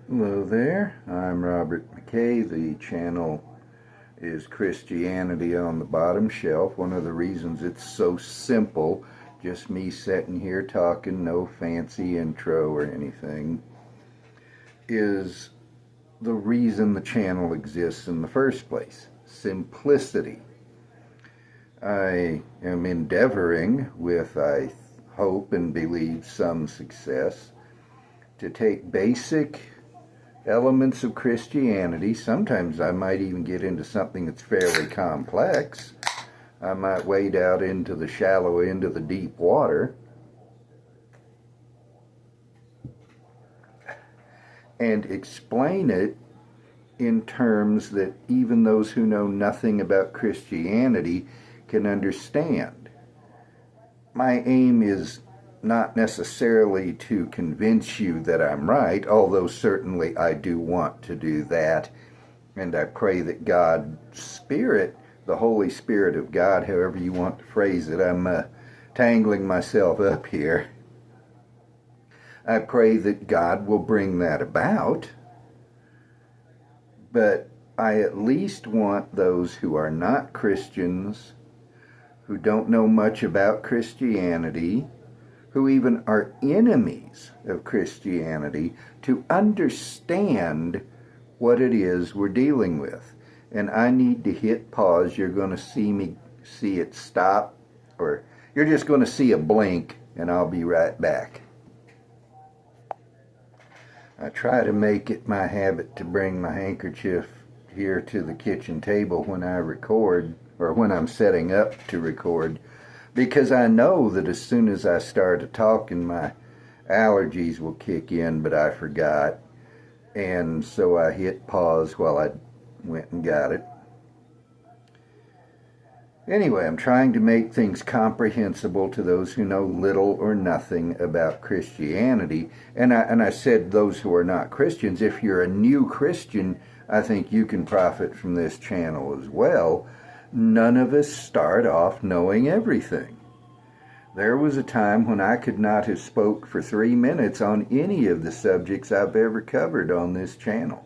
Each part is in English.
Hello there, I'm Robert McKay. The channel is Christianity on the Bottom Shelf. One of the reasons it's so simple, just me sitting here talking, no fancy intro or anything, is the reason the channel exists in the first place. Simplicity. I am endeavoring with, I hope and believe, some success, to take basic elements of Christianity. Sometimes I might even get into something that's fairly complex. I might wade out into the shallow end of the deep water and explain it in terms that even those who know nothing about Christianity can understand. My aim is not necessarily to convince you that I'm right, although certainly I do want to do that, and I pray that God's Spirit, the Holy Spirit of God, however you want to phrase it, I'm tangling myself up here. I pray that God will bring that about, but I at least want those who are not Christians, who don't know much about Christianity, who even are enemies of Christianity, to understand what it is we're dealing with. And I need to hit pause. You're going to see it stop, or you're just going to see a blink, and I'll be right back. I try to make it my habit to bring my handkerchief here to the kitchen table when I record, or when I'm setting up to record, because I know that as soon as I start talking, my allergies will kick in, but I forgot. And so I hit pause while I went and got it. Anyway, I'm trying to make things comprehensible to those who know little or nothing about Christianity. And I said those who are not Christians. If you're a new Christian, I think you can profit from this channel as well. None of us start off knowing everything. There was a time when I could not have spoke for 3 minutes on any of the subjects I've ever covered on this channel.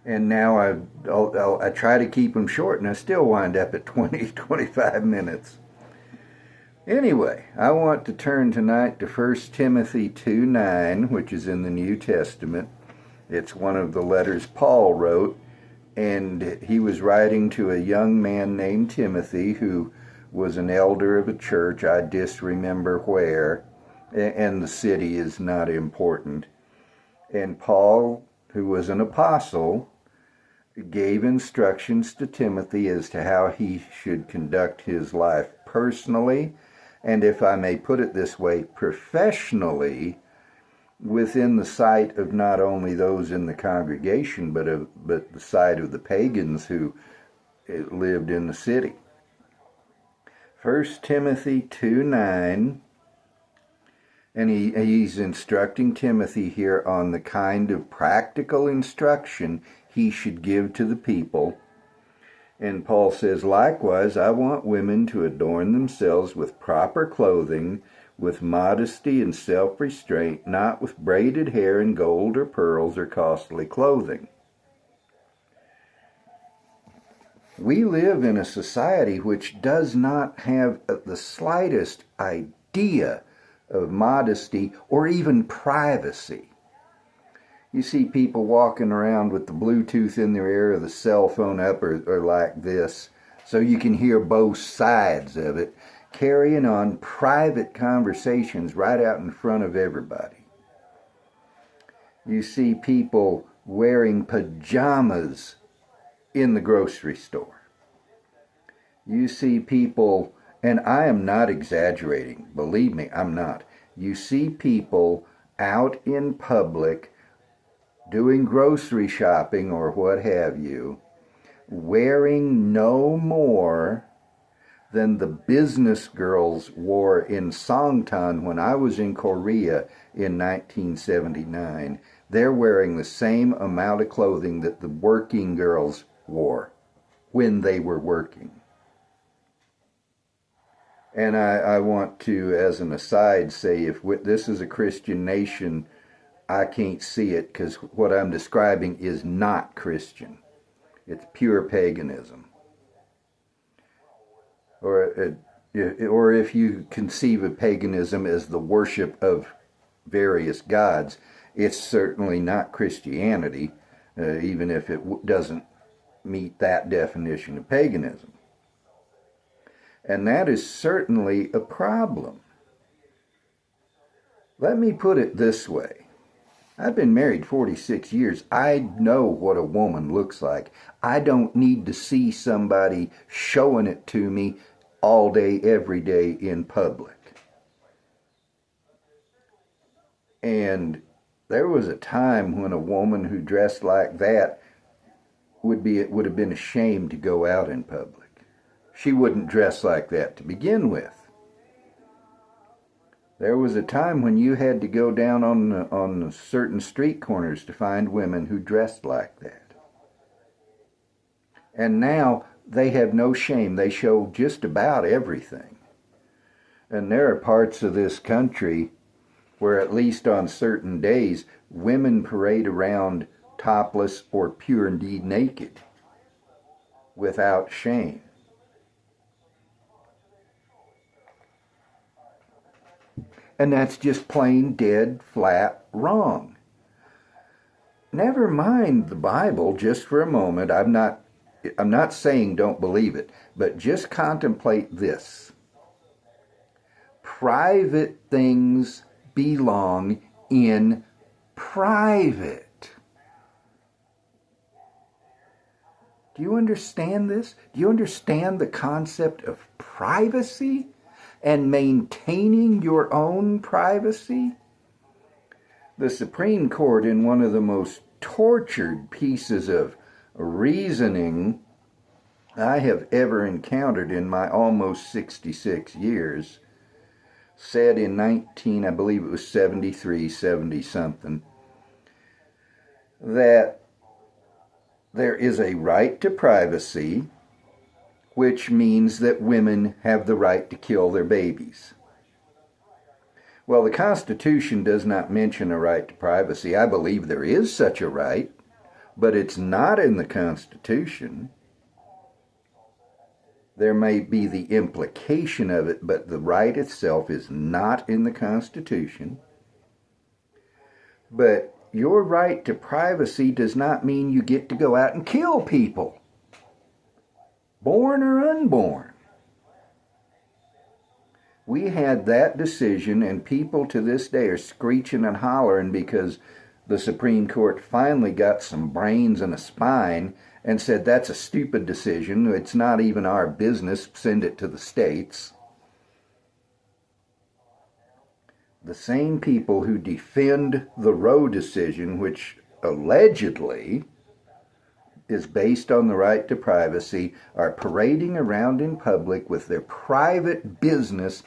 And now I try to keep them short, and I still wind up at 20, 25 minutes. Anyway, I want to turn tonight to 1 Timothy 2:9, which is in the New Testament. It's one of the letters Paul wrote, and he was writing to a young man named Timothy who was an elder of a church. I disremember where, and the city is not important. And Paul, who was an apostle, gave instructions to Timothy as to how he should conduct his life personally, and if I may put it this way, professionally, within the sight of not only those in the congregation, but the sight of the pagans who lived in the city. 1 Timothy 2:9, and he's instructing Timothy here on the kind of practical instruction he should give to the people. And Paul says, likewise, I want women to adorn themselves with proper clothing, with modesty and self-restraint, not with braided hair and gold or pearls or costly clothing. We live in a society which does not have the slightest idea of modesty or even privacy. You see people walking around with the Bluetooth in their ear or the cell phone up or like this, so you can hear both sides of it, carrying on private conversations right out in front of everybody. You see people wearing pajamas in the grocery store. You see people, and I am not exaggerating, believe me, I'm not. You see people out in public doing grocery shopping or what have you, wearing no more than the business girls wore in Songtan when I was in Korea in 1979. They're wearing the same amount of clothing that the working girls wore when they were working. And I want to, as an aside, say if this is a Christian nation, I can't see it because what I'm describing is not Christian. It's pure paganism. Or if you conceive of paganism as the worship of various gods, it's certainly not Christianity, even if it doesn't meet that definition of paganism. And that is certainly a problem. Let me put it this way. I've been married 46 years. I know what a woman looks like. I don't need to see somebody showing it to me all day, every day in public. And there was a time when a woman who dressed like that would have been ashamed to go out in public. She wouldn't dress like that to begin with. There was a time when you had to go down on certain street corners to find women who dressed like that. And now they have no shame. They show just about everything. And there are parts of this country where, at least on certain days, women parade around topless or pure indeed naked without shame. And that's just plain dead flat wrong. Never mind the Bible just for a moment. I'm not saying don't believe it, but just contemplate this. Private things belong in private. Do you understand this? Do you understand the concept of privacy and maintaining your own privacy? The Supreme Court, in one of the most tortured pieces of reasoning I have ever encountered in my almost 66 years, said in I believe it was 73, 70-something, that there is a right to privacy, which means that women have the right to kill their babies. Well, the Constitution does not mention a right to privacy. I believe there is such a right, but it's not in the Constitution. There may be the implication of it, but the right itself is not in the Constitution. But your right to privacy does not mean you get to go out and kill people, born or unborn. We had that decision, and people to this day are screeching and hollering because the Supreme Court finally got some brains and a spine and said that's a stupid decision. It's not even our business. Send it to the states. The same people who defend the Roe decision, which allegedly is based on the right to privacy, are parading around in public with their private business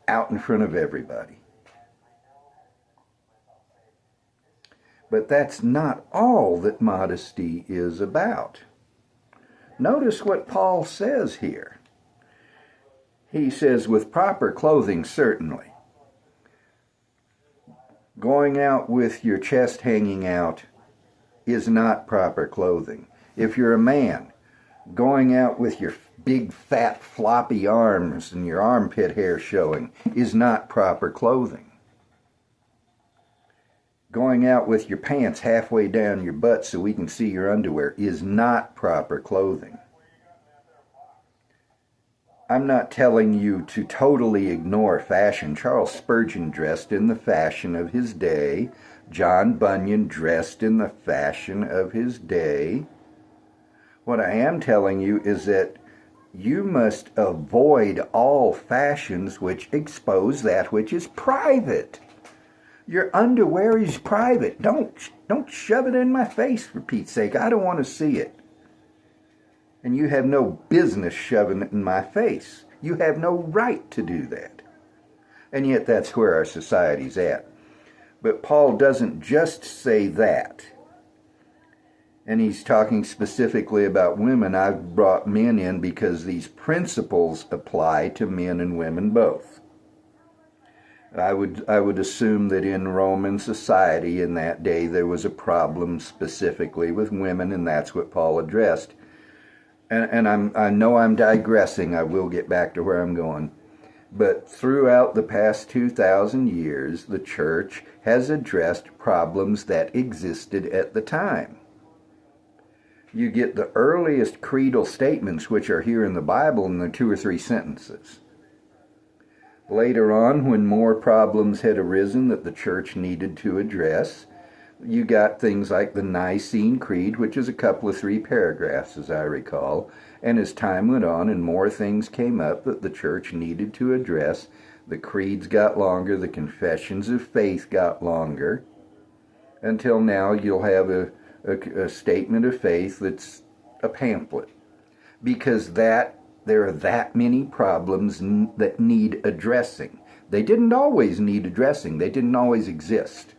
out in front of everybody. But that's not all that modesty is about. Notice what Paul says here. He says, with proper clothing, certainly. Going out with your chest hanging out is not proper clothing. If you're a man, going out with your big, fat, floppy arms and your armpit hair showing is not proper clothing. Going out with your pants halfway down your butt so we can see your underwear is not proper clothing. I'm not telling you to totally ignore fashion. Charles Spurgeon dressed in the fashion of his day. John Bunyan dressed in the fashion of his day. What I am telling you is that you must avoid all fashions which expose that which is private. Your underwear is private. Don't shove it in my face, for Pete's sake. I don't want to see it. And you have no business shoving it in my face. You have no right to do that. And yet that's where our society's at. But Paul doesn't just say that. And he's talking specifically about women. I've brought men in because these principles apply to men and women both. I would assume that in Roman society in that day there was a problem specifically with women, and that's what Paul addressed. And I know I'm digressing. I will get back to where I'm going. But throughout the past 2,000 years, the church has addressed problems that existed at the time. You get the earliest creedal statements, which are here in the Bible, in the 2 or 3 sentences. Later on, when more problems had arisen that the church needed to address, you got things like the Nicene Creed, which is a couple of 3 paragraphs, as I recall. And as time went on and more things came up that the church needed to address, the creeds got longer, the confessions of faith got longer, until now you'll have a statement of faith that's a pamphlet. Because there are that many problems that need addressing. They didn't always need addressing. They didn't always exist.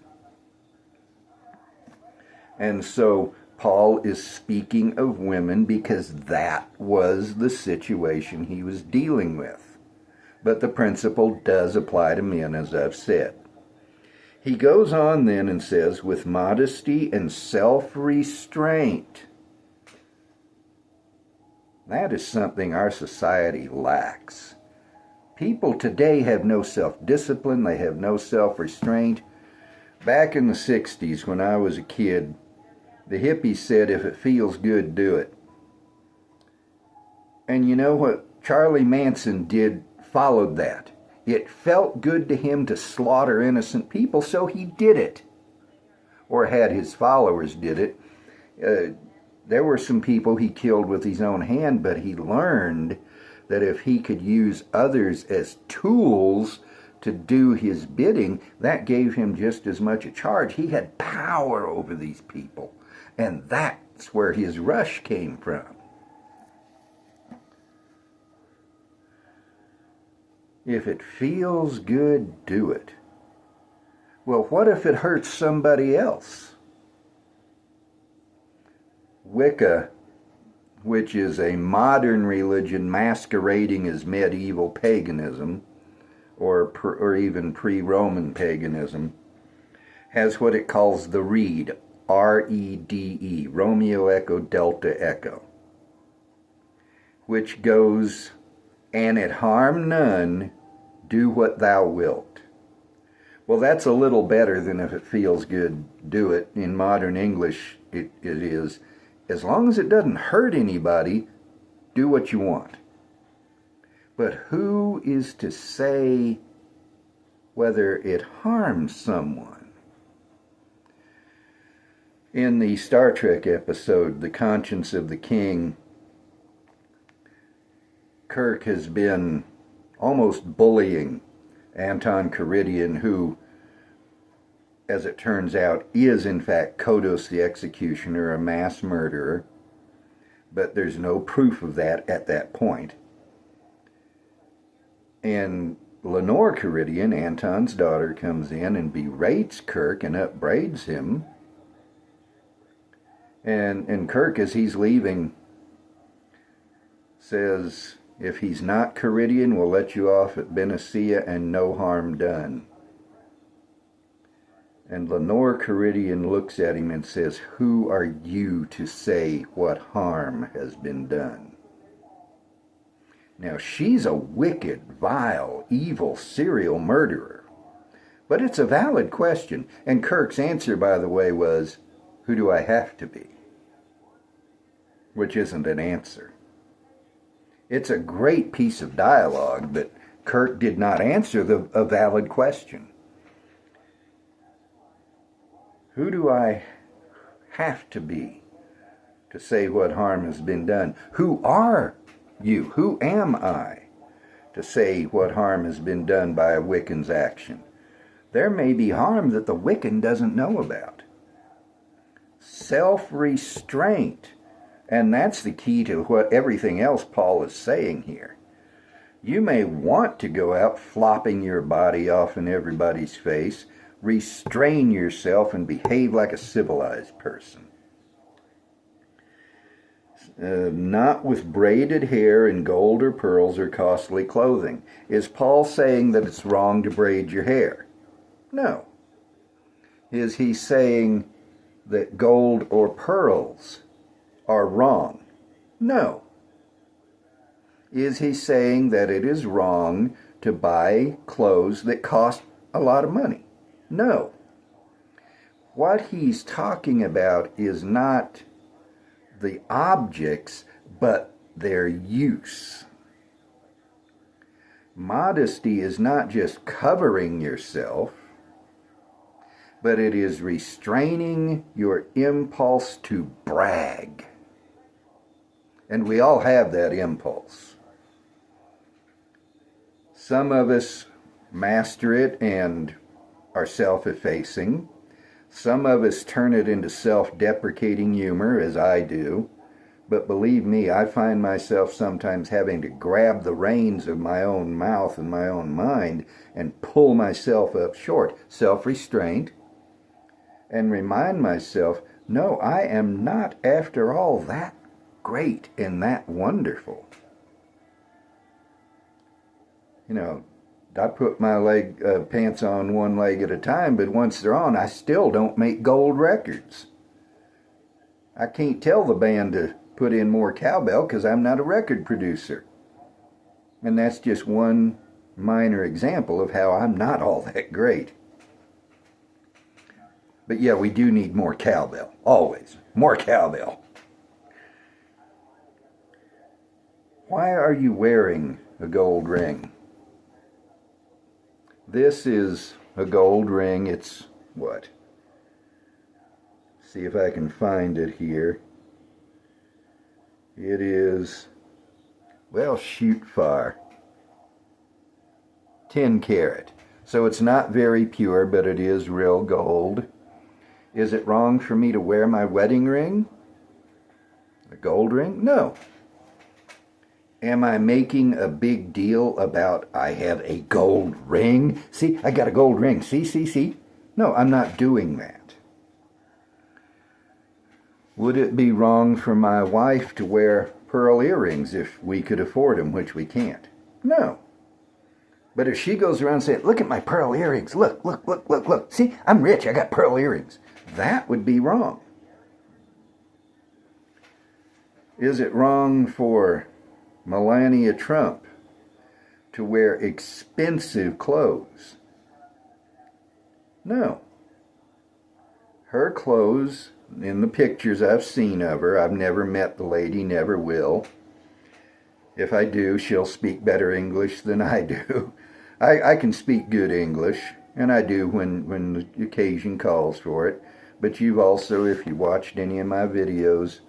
And so Paul is speaking of women because that was the situation he was dealing with. But the principle does apply to men, as I've said. He goes on then and says, with modesty and self-restraint. That is something our society lacks. People today have no self-discipline. They have no self-restraint. Back in the 60s, when I was a kid, the hippies said, if it feels good, do it. And you know what Charlie Manson did followed that. It felt good to him to slaughter innocent people, so he did it. Or had his followers did it. There were some people he killed with his own hand, but he learned that if he could use others as tools to do his bidding, that gave him just as much a charge. He had power over these people. And that's where his rush came from. If it feels good, do it. Well, what if it hurts somebody else? Wicca, which is a modern religion masquerading as medieval paganism, or even pre-Roman paganism, has what it calls the Rede, R-E-D-E, Romeo Echo Delta Echo, which goes, and it harm none, do what thou wilt. Well, that's a little better than if it feels good, do it. In modern English, it is, as long as it doesn't hurt anybody, do what you want. But who is to say whether it harms someone? In the Star Trek episode, The Conscience of the King, Kirk has been almost bullying Anton Caridian, who, as it turns out, is in fact Kodos the Executioner, a mass murderer, but there's no proof of that at that point. And Lenore Caridian, Anton's daughter, comes in and berates Kirk and upbraids him. And Kirk, as he's leaving, says, if he's not Caridian, we'll let you off at Benicia and no harm done. And Lenore Caridian looks at him and says, who are you to say what harm has been done? Now, she's a wicked, vile, evil serial murderer. But it's a valid question. And Kirk's answer, by the way, was, who do I have to be? Which isn't an answer. It's a great piece of dialogue, but Kirk did not answer a valid question. Who do I have to be to say what harm has been done? Who are you? Who am I to say what harm has been done by a Wiccan's action? There may be harm that the Wiccan doesn't know about. Self-restraint. And that's the key to what everything else Paul is saying here. You may want to go out flopping your body off in everybody's face. Restrain yourself and behave like a civilized person. not with braided hair and gold or pearls or costly clothing. Is Paul saying that it's wrong to braid your hair? No. Is he saying that gold or pearls are wrong? No. Is he saying that it is wrong to buy clothes that cost a lot of money? No. What he's talking about is not the objects, but their use. Modesty is not just covering yourself, but it is restraining your impulse to brag. And we all have that impulse. Some of us master it and are self-effacing. Some of us turn it into self-deprecating humor, as I do. But believe me, I find myself sometimes having to grab the reins of my own mouth and my own mind and pull myself up short. Self-restraint. And remind myself, no, I am not, after all, that great and that wonderful. You know, I put my pants on one leg at a time, but once they're on, I still don't make gold records. I can't tell the band to put in more cowbell because I'm not a record producer. And that's just one minor example of how I'm not all that great. But yeah, we do need more cowbell. Always. More cowbell. Why are you wearing a gold ring? This is a gold ring. It's what? See if I can find it here. It is, well, shoot far. 10 carat. So it's not very pure, but it is real gold. Is it wrong for me to wear my wedding ring? A gold ring? No. Am I making a big deal about I have a gold ring? See, I got a gold ring. See? No, I'm not doing that. Would it be wrong for my wife to wear pearl earrings if we could afford them, which we can't? No. But if she goes around saying, look at my pearl earrings. Look. See, I'm rich. I got pearl earrings. That would be wrong. Is it wrong for Melania Trump to wear expensive clothes? No. Her clothes, in the pictures I've seen of her, I've never met the lady, never will. If I do, she'll speak better English than I do. I can speak good English, and I do when the occasion calls for it. But you've also, if you watched any of my videos,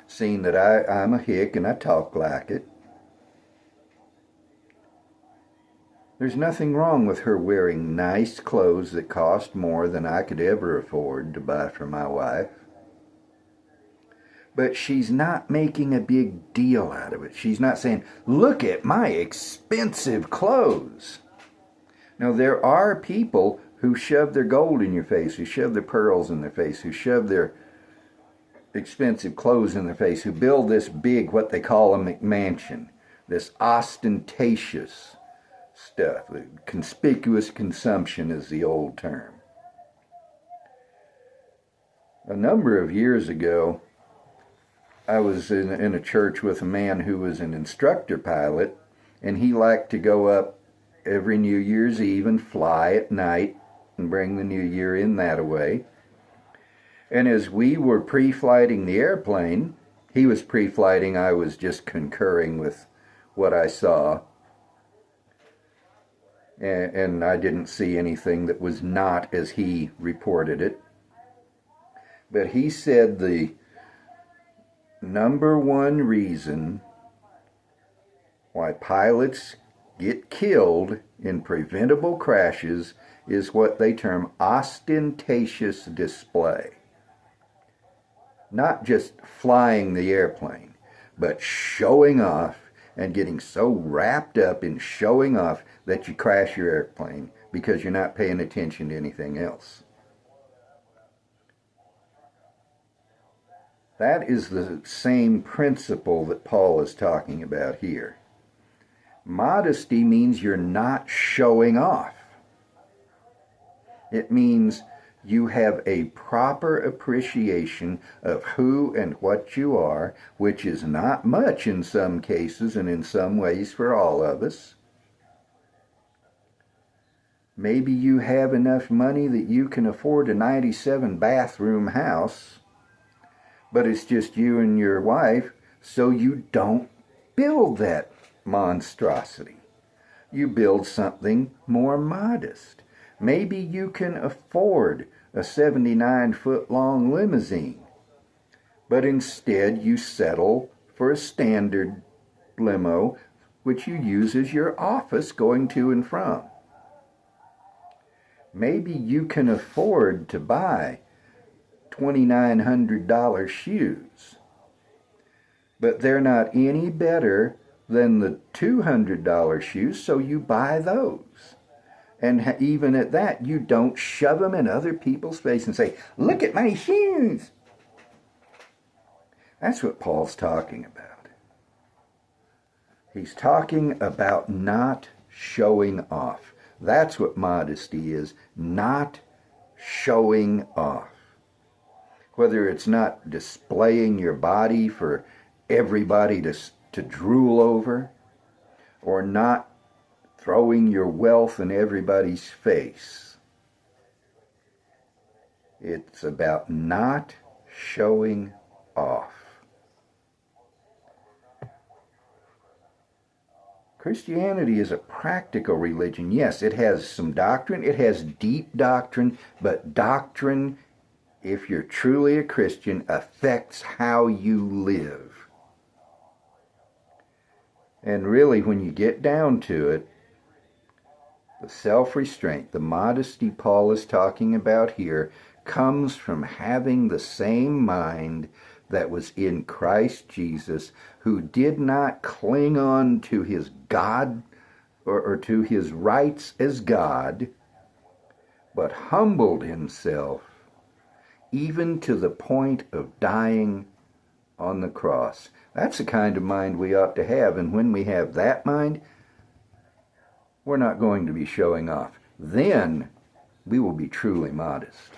seen that I'm a hick and I talk like it. There's nothing wrong with her wearing nice clothes that cost more than I could ever afford to buy for my wife. But she's not making a big deal out of it. She's not saying, look at my expensive clothes. Now, there are people who shove their gold in your face, who shove their pearls in their face, who shove their expensive clothes in their face, who build this big, what they call a McMansion, this ostentatious stuff. Conspicuous consumption is the old term. A number of years ago, I was in a church with a man who was an instructor pilot, and he liked to go up every New Year's Eve and fly at night and bring the new year in that way. And as we were pre-flighting the airplane, he was pre-flighting, I was just concurring with what I saw. And I didn't see anything that was not as he reported it. But he said the number one reason why pilots get killed in preventable crashes is what they term ostentatious display. Not just flying the airplane, but showing off and getting so wrapped up in showing off that you crash your airplane because you're not paying attention to anything else. That is the same principle that Paul is talking about here. Modesty means you're not showing off. It means you have a proper appreciation of who and what you are, which is not much in some cases and in some ways for all of us. Maybe you have enough money that you can afford a 97 bathroom house, but it's just you and your wife, so you don't build that monstrosity. You build something more modest. Maybe you can afford a 79-foot-long limousine, but instead you settle for a standard limo, which you use as your office going to and from. Maybe you can afford to buy $2,900 shoes, but they're not any better than the $200 shoes, so you buy those. And even at that, you don't shove them in other people's face and say, "Look at my shoes." That's what Paul's talking about. He's talking about not showing off. That's what modesty is, not showing off. Whether it's not displaying your body for everybody to drool over, or not throwing your wealth in everybody's face. It's about not showing off. Christianity is a practical religion. Yes, it has some doctrine. It has deep doctrine, but doctrine, if you're truly a Christian, affects how you live. And really, when you get down to it, the self-restraint, the modesty Paul is talking about here, comes from having the same mind that was in Christ Jesus, who did not cling on to his God or to his rights as God, but humbled himself even to the point of dying on the cross. That's the kind of mind we ought to have, and when we have that mind, we're not going to be showing off. Then we will be truly modest.